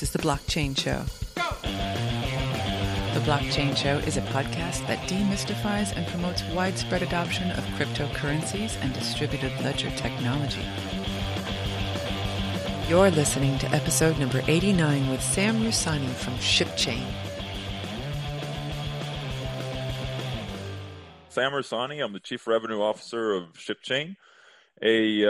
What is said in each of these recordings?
This is The Blockchain Show. The Blockchain Show is a podcast that demystifies and promotes widespread adoption of cryptocurrencies and distributed ledger technology. You're listening to episode number 89 with Sam Rusani from ShipChain. Sam Rusani, I'm the Chief Revenue Officer of ShipChain, a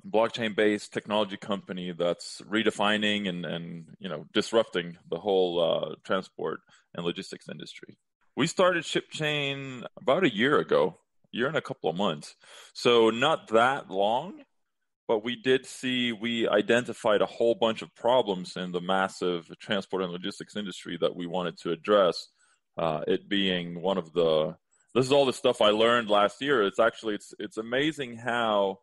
blockchain-based technology company that's redefining and disrupting the whole transport and logistics industry. We started ShipChain about a year ago, year and a couple of months. So not that long, but we identified a whole bunch of problems in the massive transport and logistics industry that we wanted to address, it being one of the. This is all the stuff I learned last year. It's amazing how,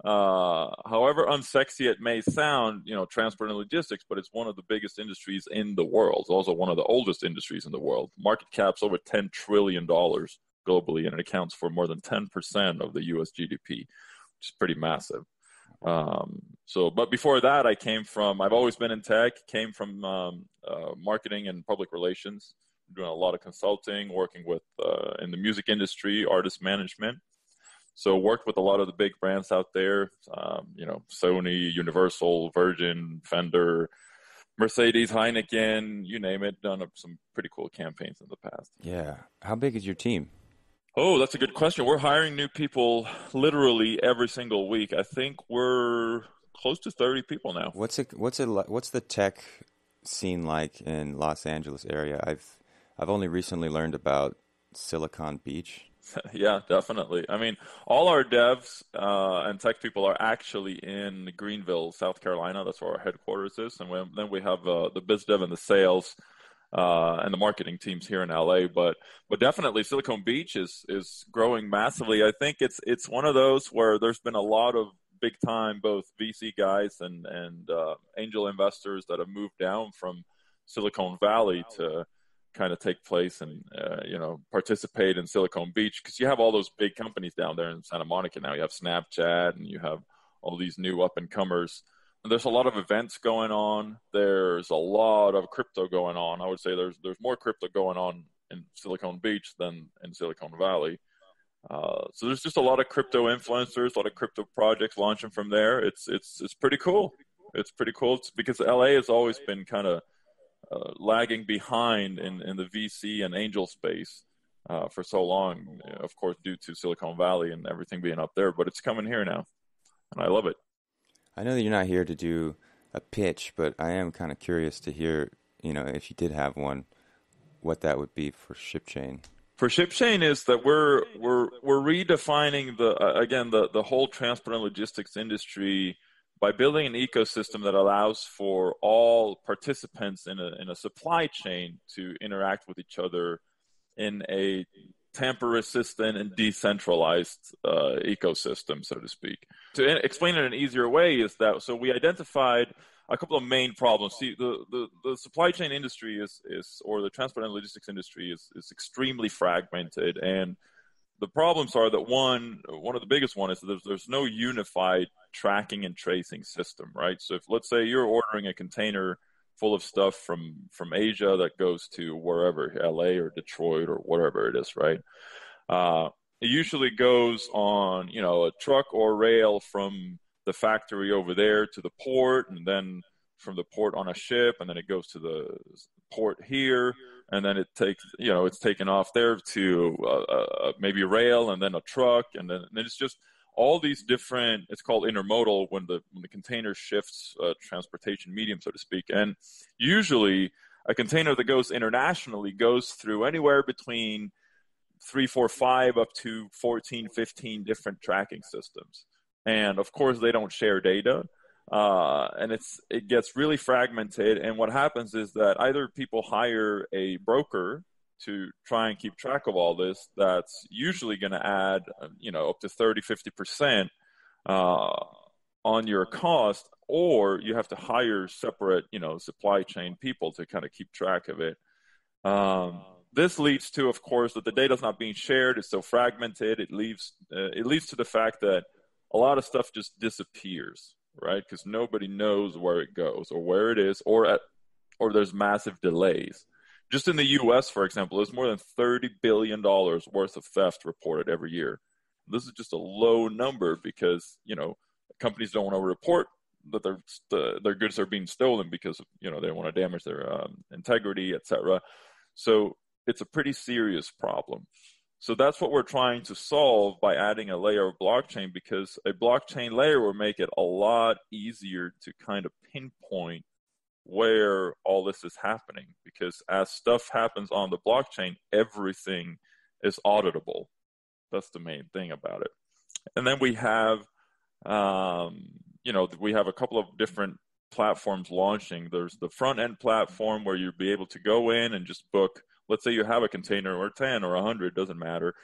however unsexy it may sound, transport and logistics, but it's one of the biggest industries in the world. It's also one of the oldest industries in the world. Market cap's over $10 trillion globally, and it accounts for more than 10% of the U.S. GDP, which is pretty massive. But before that, I've always been in tech, came from marketing and public relations. Doing a lot of consulting, working with in the music industry, artist management. So worked with a lot of the big brands out there, Sony, Universal, Virgin, Fender, Mercedes, Heineken, you name it. Done some pretty cool campaigns in the past. Yeah. How big is your team? Oh, that's a good question. We're hiring new people literally every single week. I think we're close to 30 people now. What's the tech scene like in Los Angeles area? I've only recently learned about Silicon Beach. Yeah, definitely. I mean, all our devs and tech people are actually in Greenville, South Carolina. That's where our headquarters is. And then we have the biz dev and the sales and the marketing teams here in LA. But definitely Silicon Beach is growing massively. I think it's one of those where there's been a lot of big time, both VC guys and angel investors that have moved down from Silicon Valley to kind of take place and participate in Silicon Beach, because you have all those big companies down there in Santa Monica now. You have Snapchat and you have all these new up and comers, and there's a lot of events going on. There's a lot of crypto going on. I would say there's more crypto going on in Silicon Beach than in Silicon Valley. So there's just a lot of crypto influencers, a lot of crypto projects launching from there. It's pretty cool. It's pretty cool. It's because LA has always been kind of lagging behind in the VC and angel space for so long, of course, due to Silicon Valley and everything being up there. But it's coming here now, and I love it. I know that you're not here to do a pitch, but I am kind of curious to hear, if you did have one, what that would be for ShipChain. For ShipChain is that we're redefining the whole transport and logistics industry by building an ecosystem that allows for all participants in a supply chain to interact with each other in a tamper-resistant and decentralized ecosystem, so to speak. To explain it in an easier way is that, so we identified a couple of main problems. See, the supply chain industry or the transport and logistics industry is extremely fragmented, and the problems are that one of the biggest one is that there's no unified tracking and tracing system, right? So if, let's say, you're ordering a container full of stuff from Asia that goes to wherever, LA or Detroit or whatever it is, right? It usually goes on, a truck or rail from the factory over there to the port, and then from the port on a ship, and then it goes to the port here, and then it takes, it's taken off there to maybe rail, and then a truck, and then it's just all these different. It's called intermodal when the container shifts transportation medium, so to speak. And usually a container that goes internationally goes through anywhere between 3, 4, 5 up to 14, 15 different tracking systems. And of course, they don't share data, and it gets really fragmented. And what happens is that either people hire a broker to try and keep track of all this, that's usually going to add, up to 30, 50% on your cost, or you have to hire separate, supply chain people to kind of keep track of it. This leads to, of course, that the data is not being shared. It's so fragmented. It leads to the fact that a lot of stuff just disappears, right? Because nobody knows where it goes or where it is, or or there's massive delays. Just in the US, for example, there's more than $30 billion worth of theft reported every year. This is just a low number because, companies don't want to report that their goods are being stolen because, they don't want to damage their integrity, etc. So it's a pretty serious problem. So that's what we're trying to solve by adding a layer of blockchain, because a blockchain layer will make it a lot easier to kind of pinpoint where all this is happening, because as stuff happens on the blockchain, everything is auditable. That's the main thing about it. And then we have, we have a couple of different platforms launching. There's the front end platform where you'll be able to go in and just book. Let's say you have a container or 10 or 100, doesn't matter.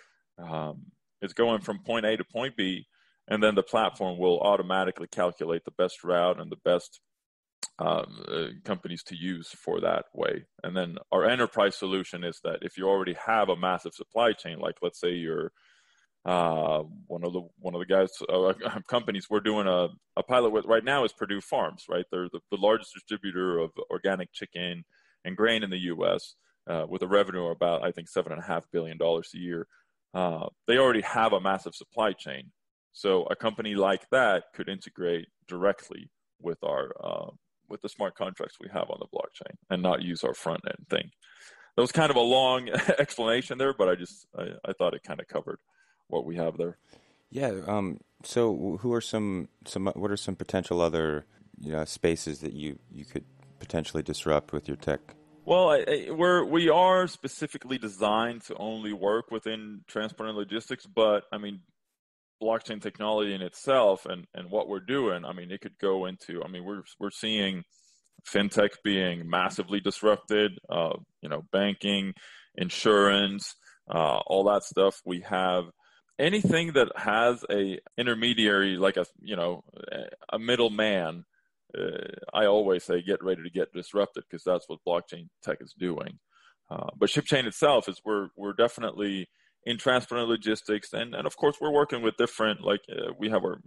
It's going from point A to point B, and then the platform will automatically calculate the best route and the best companies to use for that way. And then our enterprise solution is that if you already have a massive supply chain, like let's say you're one of the guys companies we're doing a pilot with right now is Purdue Farms, right? They're the largest distributor of organic chicken and grain in the U.S. With a revenue of about, I think, $7.5 billion a year. They already have a massive supply chain. So a company like that could integrate directly with with the smart contracts we have on the blockchain and not use our front end thing. That was kind of a long explanation there, but I thought it kind of covered what we have there. Yeah. So who are what are some potential other spaces that you could potentially disrupt with your tech? Well, we are specifically designed to only work within transport and logistics, but I mean, blockchain technology in itself and what we're doing, I mean, it could go into, I mean, we're seeing fintech being massively disrupted, banking, insurance, all that stuff. We have anything that has a intermediary, like a middleman. I always say get ready to get disrupted, because that's what blockchain tech is doing. But ShipChain itself is we're definitely in transport and logistics, and of course we're working with different, we have our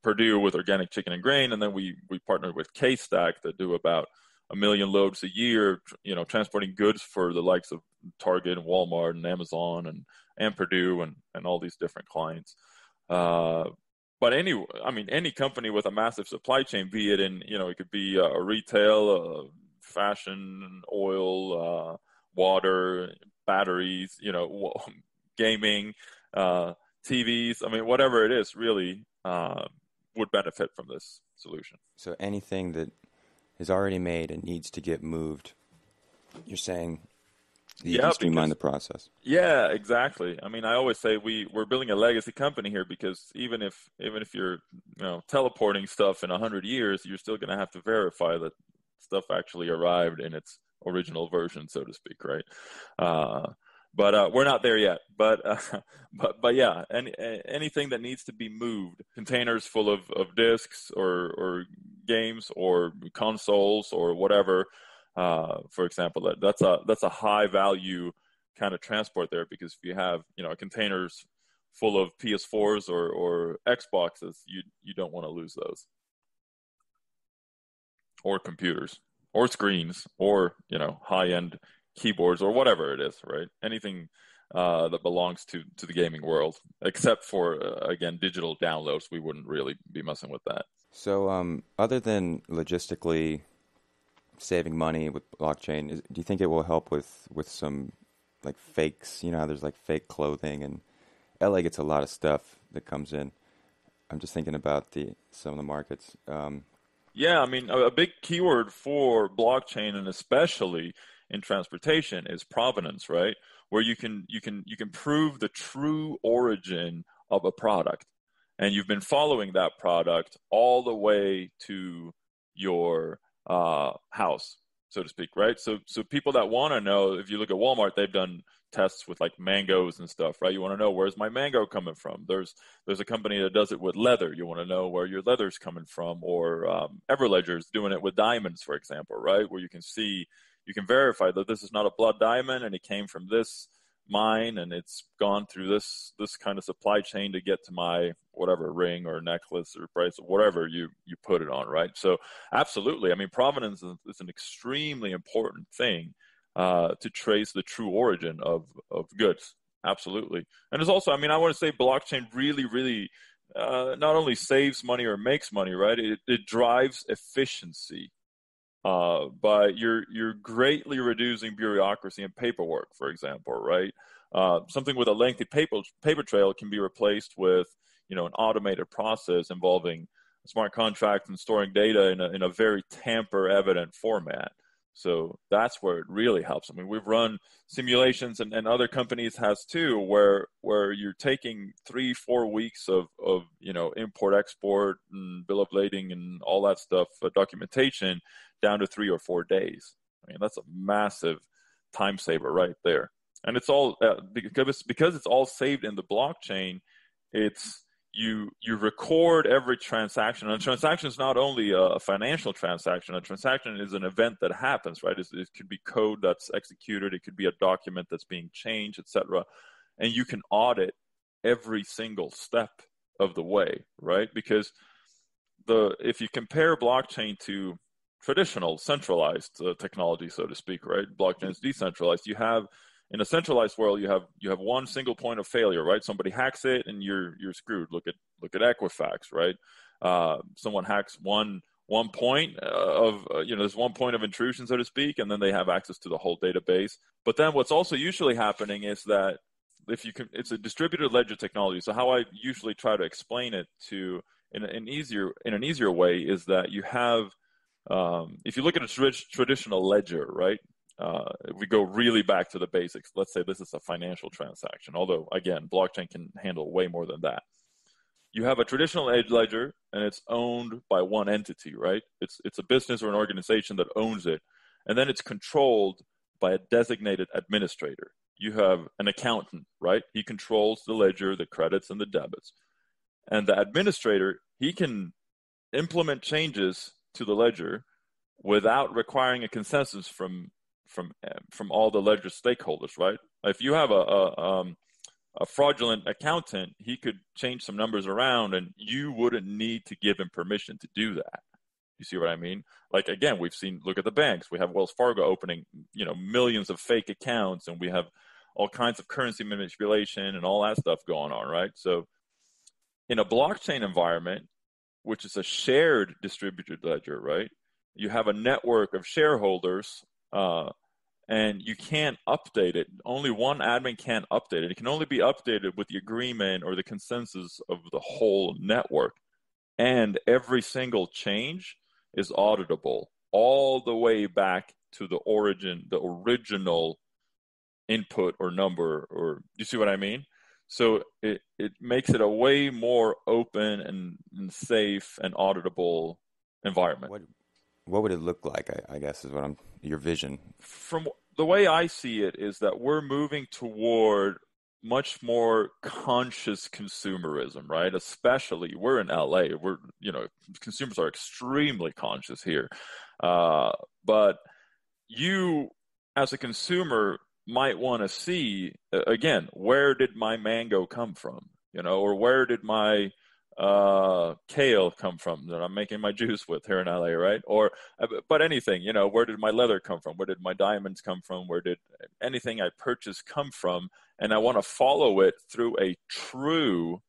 Purdue with organic chicken and grain, and then we partner with K-Stack that do about 1 million loads a year, transporting goods for the likes of Target and Walmart and Amazon and Purdue and all these different clients. But any company with a massive supply chain, be it in, it could be a retail, fashion, oil, water, batteries, gaming, TVs. I mean, whatever it is, really would benefit from this solution. So anything that is already made and needs to get moved, you're saying you can streamline the process. Yeah, exactly. I mean, I always say we're building a legacy company here, because even if you're teleporting stuff in 100 years, you're still going to have to verify that stuff actually arrived in its original version, so to speak, right? But we're not there yet. But yeah, anything that needs to be moved, containers full of disks or games or consoles or whatever. For example, that's a high value kind of transport there, because if you have containers full of PS4s or Xboxes, you don't want to lose those, or computers or screens or high end keyboards or whatever it is, right? Anything that belongs to the gaming world, except for again digital downloads, we wouldn't really be messing with that. So other than logistically saving money with blockchain, do you think it will help with some like fakes? There's like fake clothing, and LA gets a lot of stuff that comes in. I'm just thinking about some of the markets. Yeah, I mean, a big keyword for blockchain, and especially in transportation, is provenance, right? Where you can prove the true origin of a product, and you've been following that product all the way to your house, so to speak, right? So people that want to know, if you look at Walmart, they've done tests with like mangoes and stuff, right? You want to know, where's my mango coming from? There's a company that does it with leather. You want to know where your leather's coming from. Or Everledger's doing it with diamonds, for example, right? Where you can verify that this is not a blood diamond and it came from this mine, and it's gone through this kind of supply chain to get to my whatever ring or necklace or bracelet, whatever you put it on, right? So absolutely, I mean, provenance is an extremely important thing to trace the true origin of goods. Absolutely. And there's also, I mean, I want to say blockchain really not only saves money or makes money, right? It drives efficiency. But you're greatly reducing bureaucracy and paperwork, for example, right? Something with a lengthy paper trail can be replaced with, an automated process involving smart contracts and storing data in a very tamper-evident format. So that's where it really helps. I mean, we've run simulations, and other companies has too, where you're taking 3-4 weeks of import, export, and bill of lading and all that stuff, documentation, down to 3 or 4 days. I mean, that's a massive time saver right there. And it's all because it's all saved in the blockchain. It's you record every transaction, and a transaction is not only a financial transaction. A transaction is an event that happens, right? It could be code that's executed, it could be a document that's being changed, etc. And you can audit every single step of the way, right? Because if you compare blockchain to traditional centralized technology, so to speak, right? Blockchain is decentralized. You have, in a centralized world, you have one single point of failure, right? Somebody hacks it and you're screwed. Look at Equifax, right? Someone hacks one point of there's one point of intrusion, so to speak, and then they have access to the whole database. But then what's also usually happening is that it's a distributed ledger technology. So how I usually try to explain it in an easier way is that you have, if you look at a traditional ledger, right? If we go really back to the basics, let's say this is a financial transaction, although, again, blockchain can handle way more than that. You have a traditional ledger, and it's owned by one entity, right? It's a business or an organization that owns it, and then it's controlled by a designated administrator. You have an accountant, right? He controls the ledger, the credits, and the debits. And the administrator, he can implement changes to the ledger without requiring a consensus from all the ledger stakeholders, right? If you have a fraudulent accountant, he could change some numbers around, and you wouldn't need to give him permission to do that. You see what I mean? Like, again, look at the banks. We have Wells Fargo opening, millions of fake accounts, and we have all kinds of currency manipulation and all that stuff going on, right? So in a blockchain environment, which is a shared distributed ledger, right? You have a network of shareholders, and you can't update it. Only one admin can update it. It can only be updated with the agreement or the consensus of the whole network. And every single change is auditable all the way back to the original input or number, or you see what I mean? So it makes it a way more open and safe and auditable environment. What would it look like, I guess, is your vision? From the way I see it is that we're moving toward much more conscious consumerism, right? Especially, we're in LA. Consumers are extremely conscious here. But you, as a consumer, might want to see, again, where did my mango come from? Or where did my kale come from that I'm making my juice with here in LA, right? But anything, where did my leather come from? Where did my diamonds come from? Where did anything I purchased come from? And I want to follow it through a true,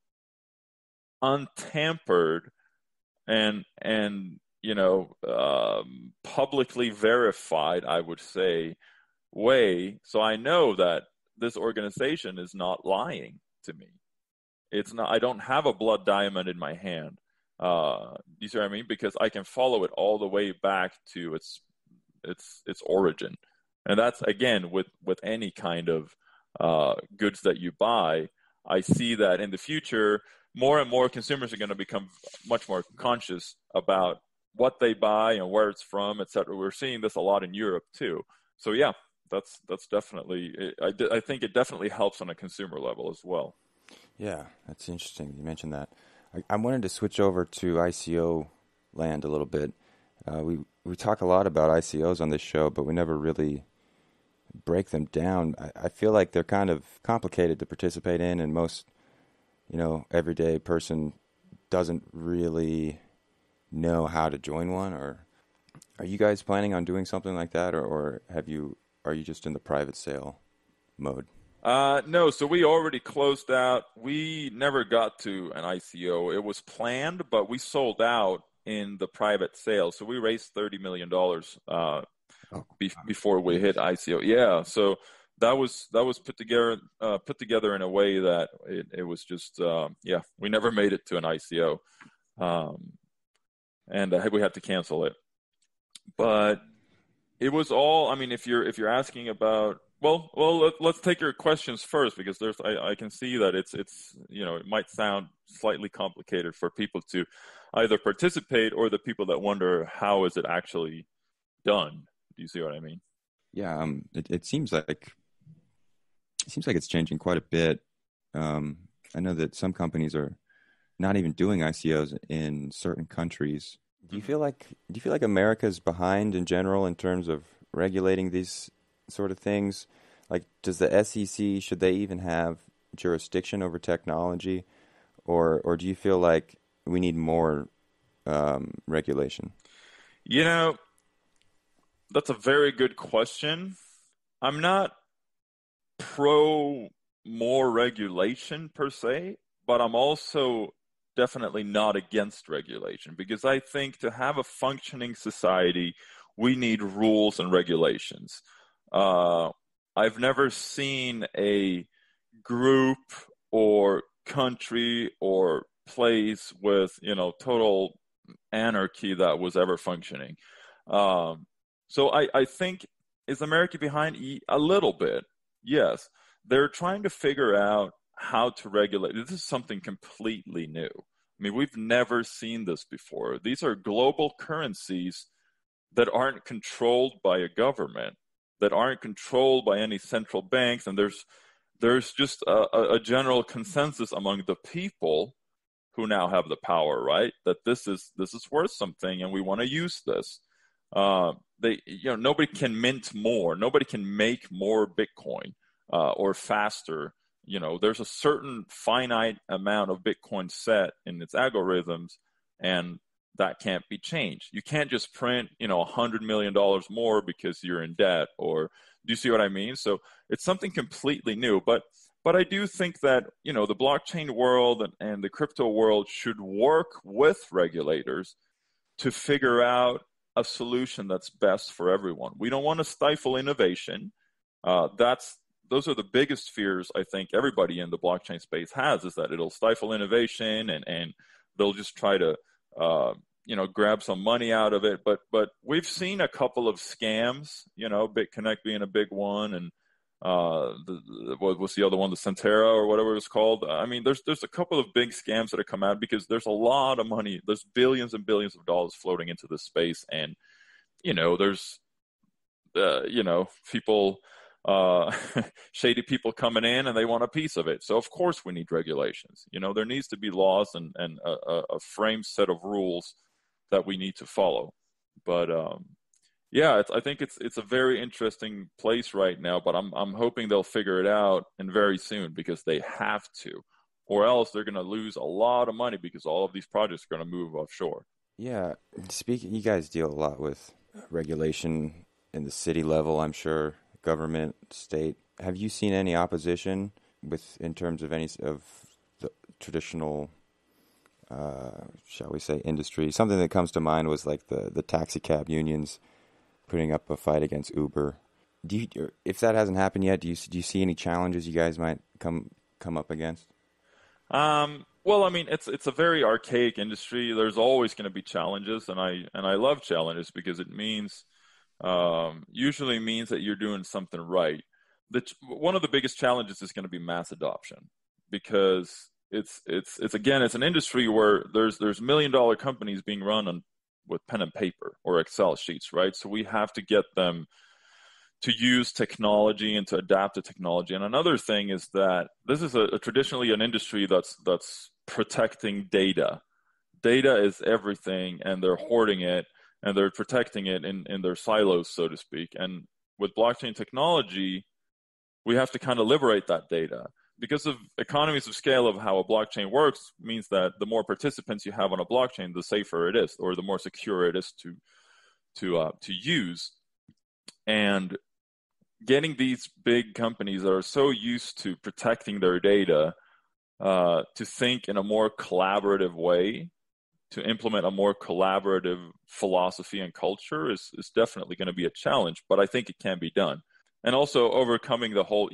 untampered, and publicly verified, I would say, way, so I know that this organization is not lying to me. It's not. I don't have a blood diamond in my hand. You see what I mean? Because I can follow it all the way back to its origin, and that's, again, with any kind of goods that you buy. I see that in the future, more and more consumers are going to become much more conscious about what they buy and where it's from, etc. We're seeing this a lot in Europe too. So yeah, that's definitely. I think it definitely helps on a consumer level as well. Yeah, that's interesting. You mentioned that. I wanted to switch over to ICO Land a little bit. We talk a lot about ICOs on this show, but we never really break them down, I feel like they're kind of complicated to participate in, and most, everyday person doesn't really know how to join one. Or are you guys planning on doing something like that, or are you just in the private sale mode? No, so we already closed out. We never got to an ICO. It was planned, but we sold out in the private sale. So we raised $30 million before we hit ICO. Yeah, so that was put together in a way that it was just we never made it to an ICO, and we had to cancel it. But it was all. I mean, if you're asking about. Let's take your questions first, because I can see that it's it might sound slightly complicated for people to either participate, or the people that wonder how is it actually done. Do you see what I mean? Yeah, it seems like it's changing quite a bit. I know that some companies are not even doing ICOs in certain countries. Do you feel like America's behind in general in terms of regulating these sort of things? Like, does the SEC, should they even have jurisdiction over technology, or do you feel like we need more regulation? That's a very good question. I'm not pro more regulation per se, but I'm also definitely not against regulation, because I think to have a functioning society, we need rules and regulations. I've never seen a group or country or place with, total anarchy that was ever functioning. So I think, is America behind? A little bit, yes. They're trying to figure out how to regulate. This is something completely new. I mean, we've never seen this before. These are global currencies that aren't controlled by a government, that aren't controlled by any central banks, and there's just a general consensus among the people who now have the power, right? That this is worth something, and we want to use this. Nobody can mint more. Nobody can make more Bitcoin or faster. There's a certain finite amount of Bitcoin set in its algorithms, and that can't be changed. You can't just print, $100 million more because you're in debt, or do you see what I mean? So it's something completely new. But I do think that, the blockchain world and the crypto world should work with regulators to figure out a solution that's best for everyone. We don't want to stifle innovation. Those are the biggest fears I think everybody in the blockchain space has, is that it'll stifle innovation and they'll just try to grab some money out of it. But we've seen a couple of scams, BitConnect being a big one, and what was the other one, the Centera or whatever it was called. I mean, there's a couple of big scams that have come out because there's a lot of money. There's billions and billions of dollars floating into this space, and there's people. Shady people coming in, and they want a piece of it. So of course we need regulations. There needs to be laws and a frame set of rules that we need to follow. But I think it's a very interesting place right now. But I'm hoping they'll figure it out, and very soon, because they have to, or else they're going to lose a lot of money, because all of these projects are going to move offshore. Yeah, you guys deal a lot with regulation in the city level, I'm sure. Government, state. Have you seen any opposition in terms of any of the traditional, shall we say, industry? Something that comes to mind was like the taxi cab unions putting up a fight against Uber. If that hasn't happened yet, do you see any challenges you guys might come up against? Well, I mean, it's a very archaic industry. There's always going to be challenges, and I love challenges because it means. Usually means that you're doing something right. One of the biggest challenges is going to be mass adoption, because it's an industry where there's $1 million companies being run with pen and paper or Excel sheets, right? So we have to get them to use technology and to adapt to technology. And another thing is that this is traditionally an industry that's protecting data. Data is everything, and they're hoarding it. And they're protecting it in their silos, so to speak. And with blockchain technology, we have to kind of liberate that data. Because of economies of scale of how a blockchain works means that the more participants you have on a blockchain, the safer it is, or the more secure it is to use. And getting these big companies that are so used to protecting their data to think in a more collaborative way, to implement a more collaborative philosophy and culture is definitely going to be a challenge, but I think it can be done. And also overcoming the whole,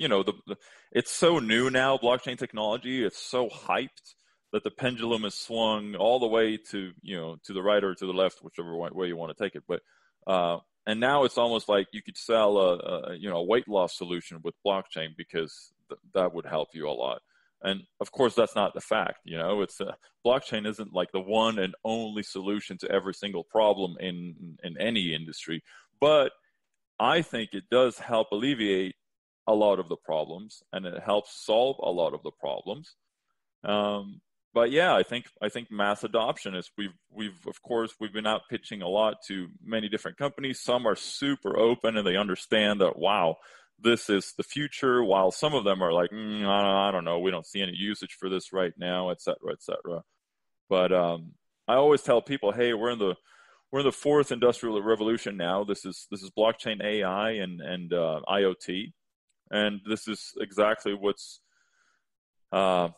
it's so new now, blockchain technology, it's so hyped that the pendulum is swung all the way to, to the right or to the left, whichever way you want to take it. But, and now it's almost like you could sell a weight loss solution with blockchain because that would help you a lot. And of course, that's not the fact. It's blockchain isn't like the one and only solution to every single problem in any industry. But I think it does help alleviate a lot of the problems, and it helps solve a lot of the problems. But yeah, I think mass adoption is we've been out pitching a lot to many different companies. Some are super open and they understand that, wow, this is the future, while some of them are like, I don't know, we don't see any usage for this right now, et cetera, et cetera. But I always tell people, hey, we're in the fourth industrial revolution now. This is blockchain, AI, and IoT, and this is exactly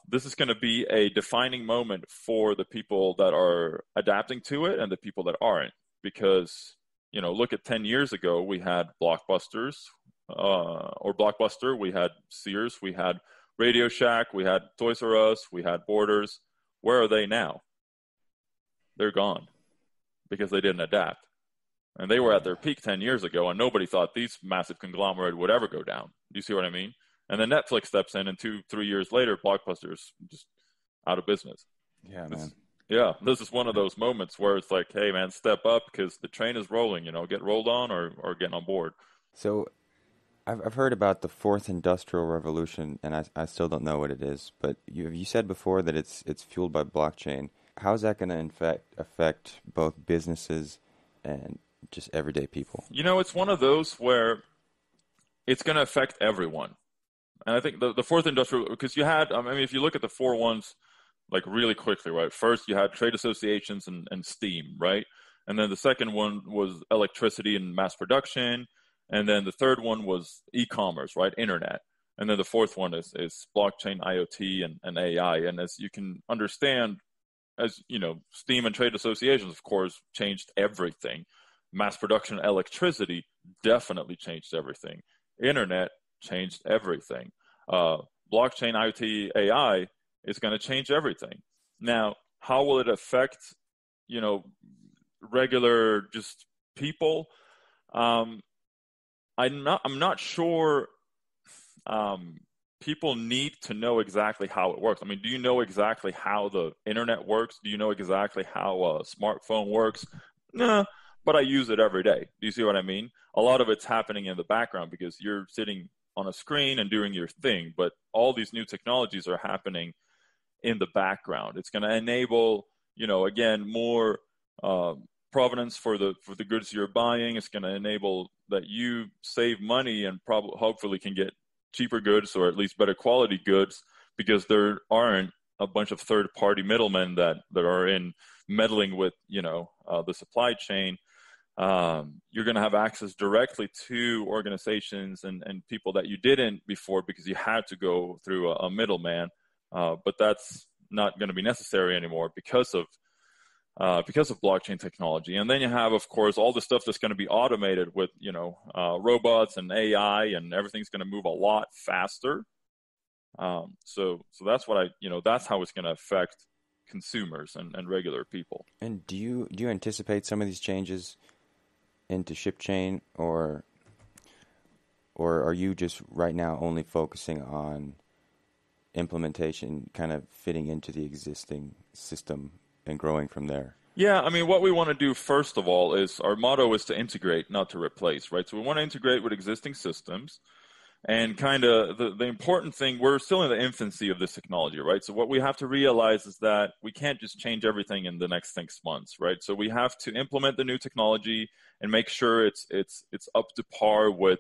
this is going to be a defining moment for the people that are adapting to it and the people that aren't. Because look at 10 years ago, we had Blockbuster, we had Sears, we had Radio Shack, we had Toys R Us, we had Borders. Where are they now? They're gone. Because they didn't adapt. And they were at their peak 10 years ago, and nobody thought these massive conglomerate would ever go down. Do you see what I mean? And then Netflix steps in, and 2-3 years later, Blockbuster's just out of business. Yeah, man. This is one of those moments where it's like, hey, man, step up because the train is rolling, get rolled on or get on board. So I've heard about the fourth industrial revolution, and I still don't know what it is, but you said before that it's fueled by blockchain. How's that going to affect both businesses and just everyday people? It's one of those where it's going to affect everyone. And I think the fourth industrial, because you had, if you look at the four ones, like really quickly, right? First, you had trade associations and steam, right? And then the second one was electricity and mass production. And then the third one was e-commerce, right? Internet. And then the fourth one is blockchain, IoT, and AI. And as you can understand, as steam and trade associations, of course, changed everything. Mass production, electricity definitely changed everything. Internet changed everything. Blockchain, IoT, AI is going to change everything. Now, how will it affect, regular just people? I'm not sure. People need to know exactly how it works. Do you know exactly how the internet works? Do you know exactly how a smartphone works? Nah, but I use it every day. Do you see what I mean? A lot of it's happening in the background because you're sitting on a screen and doing your thing, but all these new technologies are happening in the background. It's going to enable, again, more provenance for the goods you're buying. It's going to enable that you save money and hopefully can get cheaper goods or at least better quality goods because there aren't a bunch of third-party middlemen that are in meddling with, the supply chain. You're going to have access directly to organizations and people that you didn't before because you had to go through a middleman. But that's not going to be necessary anymore because of blockchain technology. And then you have, of course, all the stuff that's going to be automated with, robots and AI, and everything's going to move a lot faster. So that's that's how it's going to affect consumers and regular people. And do you anticipate some of these changes into ShipChain, or are you just right now only focusing on implementation, kind of fitting into the existing system and growing from there? Yeah, what we want to do first of all is our motto is to integrate, not to replace, right? So we want to integrate with existing systems. And kind of the important thing, we're still in the infancy of this technology, right? So what we have to realize is that we can't just change everything in the next 6 months, right? So we have to implement the new technology and make sure it's up to par with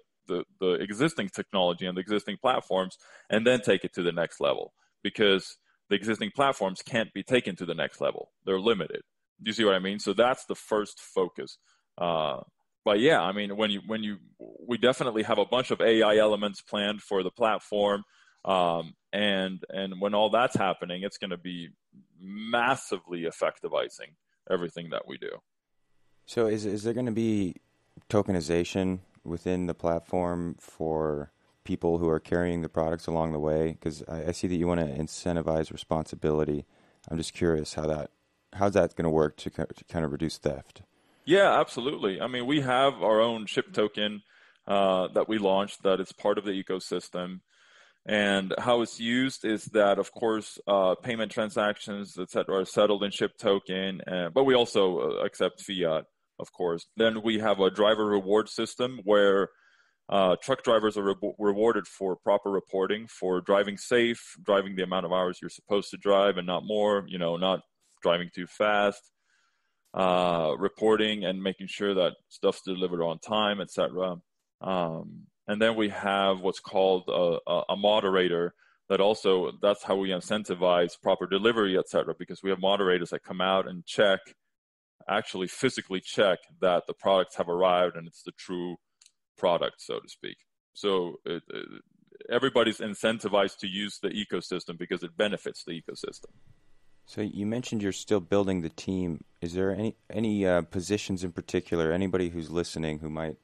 the existing technology and the existing platforms, and then take it to the next level, because the existing platforms can't be taken to the next level. They're limited. Do you see what I mean? So that's the first focus. But yeah, I mean, we definitely have a bunch of AI elements planned for the platform. And when all that's happening, it's going to be massively effectivizing everything that we do. So is there going to be tokenization within the platform for people who are carrying the products along the way? Because I see that you want to incentivize responsibility. I'm just curious how's that going to work to kind of reduce theft? Yeah, absolutely. I mean, we have our own ship token that we launched that is part of the ecosystem. And how it's used is that, of course, payment transactions, et cetera, are settled in ship token, but we also accept fiat, of course. Then we have a driver reward system where truck drivers are rewarded for proper reporting, for driving safe, driving the amount of hours you're supposed to drive and not more, not driving too fast, reporting and making sure that stuff's delivered on time, et cetera. And then we have what's called a moderator that's how we incentivize proper delivery, et cetera, because we have moderators that come out and actually physically check that the products have arrived and it's the true product, so to speak. So everybody's incentivized to use the ecosystem because it benefits the ecosystem. So you mentioned you're still building the team. Is there any positions in particular, anybody who's listening who might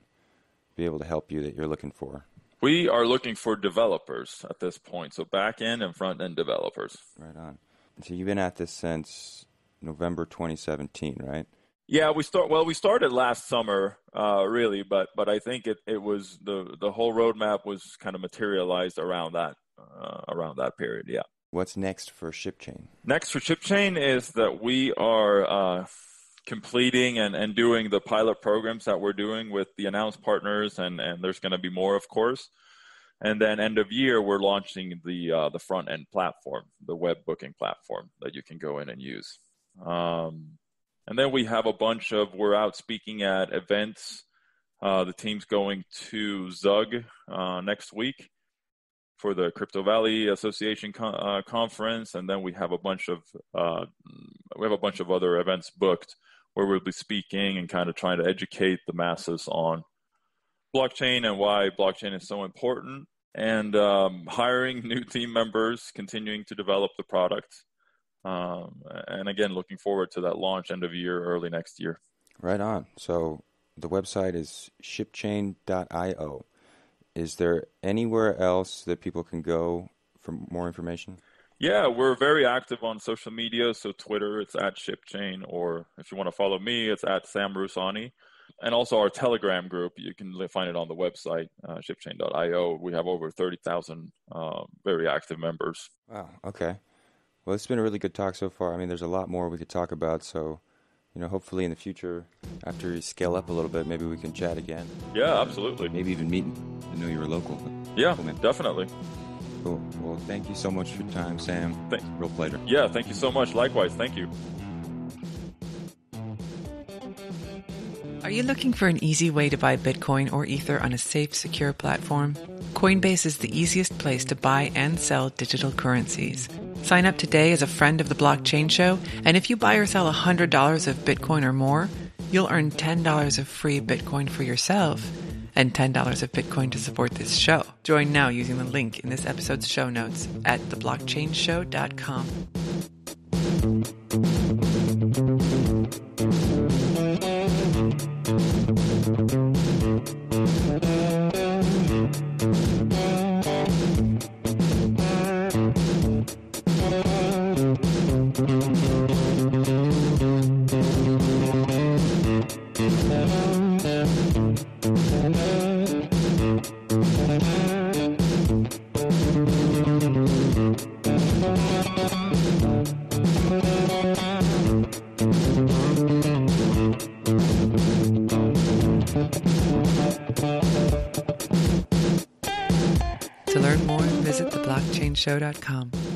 be able to help you that you're looking for? We are looking for developers at this point, so back-end and front-end developers. Right on. So you've been at this since November 2017, right? Yeah, we started last summer, really, but I think it was the whole roadmap was kind of materialized around that period. Yeah. What's next for ShipChain? Next for ShipChain is that we are completing and doing the pilot programs that we're doing with the announced partners, and there's going to be more, of course. And then end of year, we're launching the front end platform, the web booking platform that you can go in and use. And then we have we're out speaking at events. The team's going to Zug next week for the Crypto Valley Association conference, and then we have a bunch of other events booked where we'll be speaking and kind of trying to educate the masses on blockchain and why blockchain is so important, and hiring new team members, continuing to develop the product. And again, looking forward to that launch end of year, early next year. Right on. So the website is shipchain.io. Is there anywhere else that people can go for more information? Yeah, we're very active on social media. So Twitter, it's at ShipChain, or if you want to follow me, it's at Sam Rusani. And also our Telegram group, you can find it on the website, shipchain.io. We have over 30,000 very active members. Wow, okay. Well, it's been a really good talk so far. I mean, there's a lot more we could talk about, so hopefully in the future, after you scale up a little bit, maybe we can chat again. Yeah, absolutely. Maybe even meet. I know you were local. Yeah, definitely. Cool. Well, thank you so much for your time, Sam. Real pleasure. Yeah, thank you so much. Likewise, thank you. Are you looking for an easy way to buy Bitcoin or Ether on a safe, secure platform? Coinbase is the easiest place to buy and sell digital currencies. Sign up today as a friend of the Blockchain Show, and if you buy or sell $100 of Bitcoin or more, you'll earn $10 of free Bitcoin for yourself and $10 of Bitcoin to support this show. Join now using the link in this episode's show notes at theblockchainshow.com. To learn more, visit theblockchainshow.com.